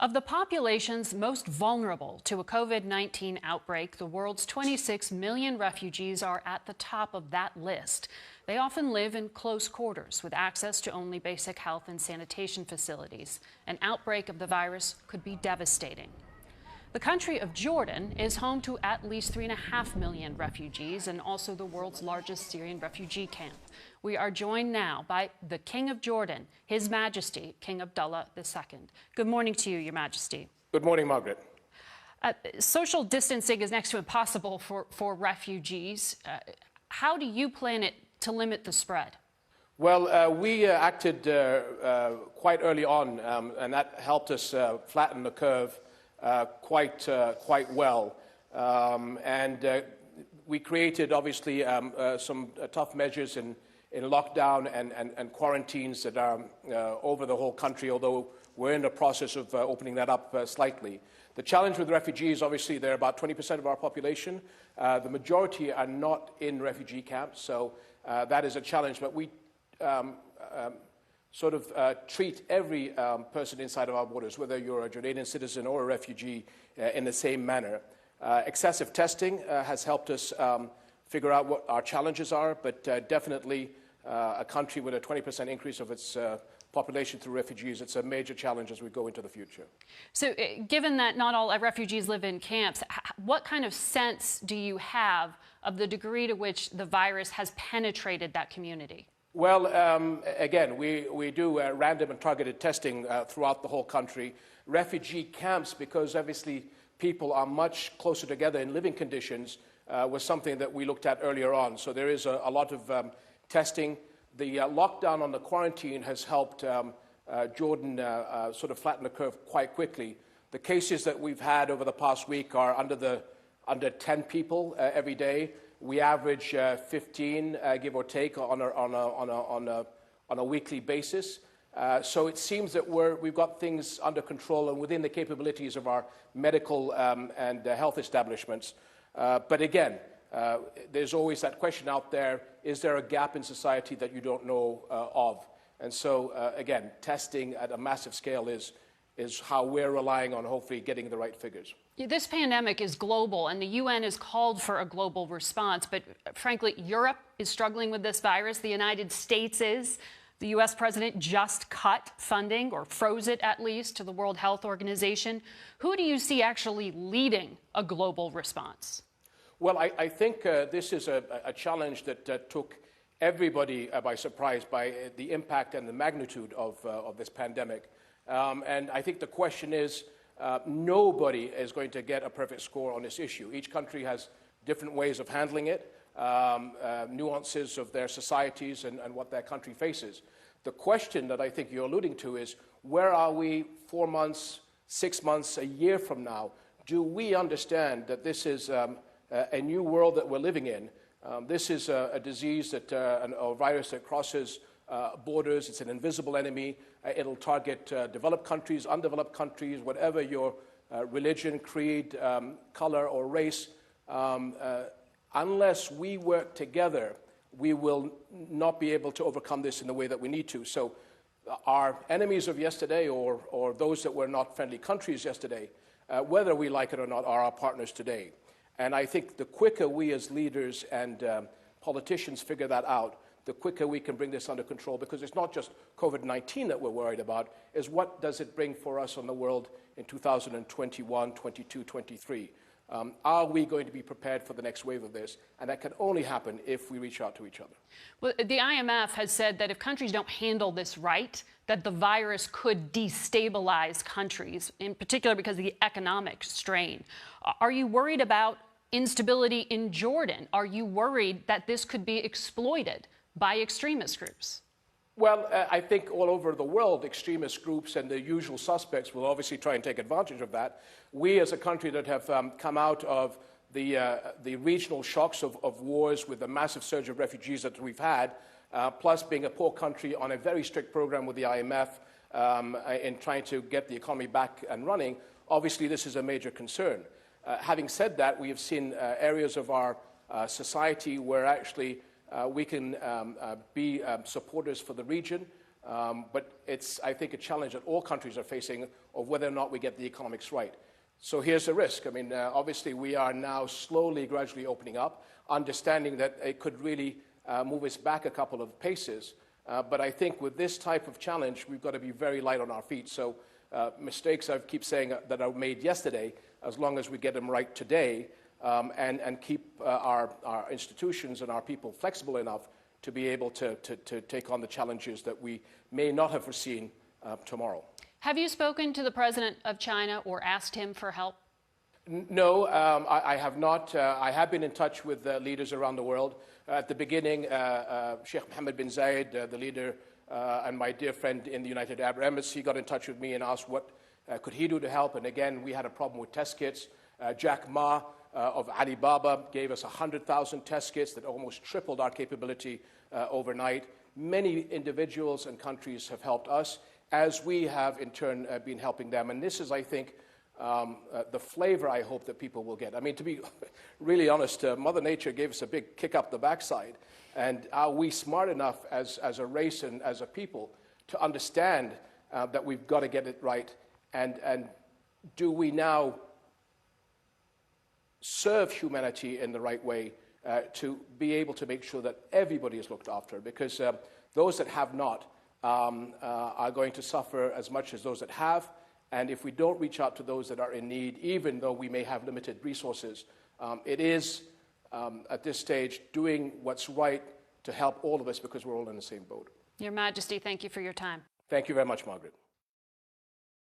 Of the populations most vulnerable to a COVID-19 outbreak, the world's 26 million refugees are at the top of that list. They often live in close quarters with access to only basic health and sanitation facilities. An outbreak of the virus could be devastating. The country of Jordan is home to at least 3.5 million refugees and also the world's largest Syrian refugee camp. We are joined now by the King of Jordan, His Majesty, King Abdullah II. Good morning to you, Your Majesty. Good morning, Margaret. Social distancing is next to impossible for refugees. How do you plan to limit the spread? Well, we acted quite early on, and that helped us flatten the curve quite well. We created, obviously, some tough measures in lockdown and quarantines that are over the whole country, although we're in the process of opening that up slightly. The challenge with refugees, obviously, they're about 20% of our population. The majority are not in refugee camps, so that is a challenge. But we treat every person inside of our borders, whether you're a Jordanian citizen or a refugee, in the same manner. Excessive testing has helped us figure out what our challenges are, but definitely a country with a 20% increase of its population through refugees, it's a major challenge as we go into the future. So given that not all refugees live in camps, what kind of sense do you have of the degree to which the virus has penetrated that community? Well, again, we do random and targeted testing throughout the whole country. Refugee camps, because obviously people are much closer together in living conditions, was something that we looked at earlier on. So there is a lot of testing. The lockdown on the quarantine has helped Jordan sort of flatten the curve quite quickly. The cases that we've had over the past week are under 10 people every day. We average 15, give or take, on a weekly basis. So it seems that we've got things under control and within the capabilities of our medical and health establishments. But again, there's always that question out there, is there a gap in society that you don't know of? And so, again, testing at a massive scale is how we're relying on hopefully getting the right figures. This pandemic is global, and the UN has called for a global response. But frankly, Europe is struggling with this virus. The United States is. The U.S. president just cut funding, or froze it at least, to the World Health Organization. Who do you see actually leading a global response? Well, I think this is a challenge that took everybody by surprise by the impact and the magnitude of this pandemic. And I think the question is, nobody is going to get a perfect score on this issue. Each country has different ways of handling it, nuances of their societies and what their country faces. The question that I think you're alluding to is, where are we 4 months, 6 months, a year from now? Do we understand that this is a new world that we're living in? This is a disease, a virus that crosses borders. It's an invisible enemy. It'll target developed countries, undeveloped countries, whatever your religion, creed, color, or race. Unless we work together, we will not be able to overcome this in the way that we need to. So our enemies of yesterday, or those that were not friendly countries yesterday, whether we like it or not, are our partners today. And I think the quicker we as leaders and politicians figure that out, the quicker we can bring this under control, because it's not just COVID-19 that we're worried about, is what does it bring for us on the world in 2021, 22, 23? Are we going to be prepared for the next wave of this? And that can only happen if we reach out to each other. Well, the IMF has said that if countries don't handle this right, that the virus could destabilize countries, in particular because of the economic strain. Are you worried about instability in Jordan? Are you worried that this could be exploited by extremist groups? Well, I think all over the world, extremist groups and the usual suspects will obviously try and take advantage of that. We, as a country that have come out of the regional shocks of wars with the massive surge of refugees that we've had, plus being a poor country on a very strict program with the IMF in trying to get the economy back and running, obviously this is a major concern. Having said that, we have seen areas of our society where actually we can be supporters for the region. But it's, I think, a challenge that all countries are facing of whether or not we get the economics right. So here's the risk. I mean, obviously, we are now slowly, gradually opening up, understanding that it could really move us back a couple of paces. But I think with this type of challenge, we've got to be very light on our feet. So mistakes, I keep saying, that are made yesterday, as long as we get them right today, and keep our institutions and our people flexible enough to be able to take on the challenges that we may not have foreseen tomorrow. Have you spoken to the president of China or asked him for help? No, I have not. I have been in touch with leaders around the world. At the beginning, Sheikh Mohammed bin Zayed, the leader and my dear friend in the United Arab Emirates, he got in touch with me and asked what could he do to help. And again, we had a problem with test kits. Jack Ma of Alibaba gave us 100,000 test kits that almost tripled our capability overnight. Many individuals and countries have helped us, as we have in turn been helping them. And this is, I think, the flavor I hope that people will get. I mean, to be really honest, Mother Nature gave us a big kick up the backside. And are we smart enough as a race and as a people to understand that we've got to get it right? And do we now serve humanity in the right way to be able to make sure that everybody is looked after? Because those that have not are going to suffer as much as those that have. And if we don't reach out to those that are in need, even though we may have limited resources, it is, at this stage, doing what's right to help all of us, because we're all in the same boat. Your Majesty, thank you for your time. Thank you very much, Margaret.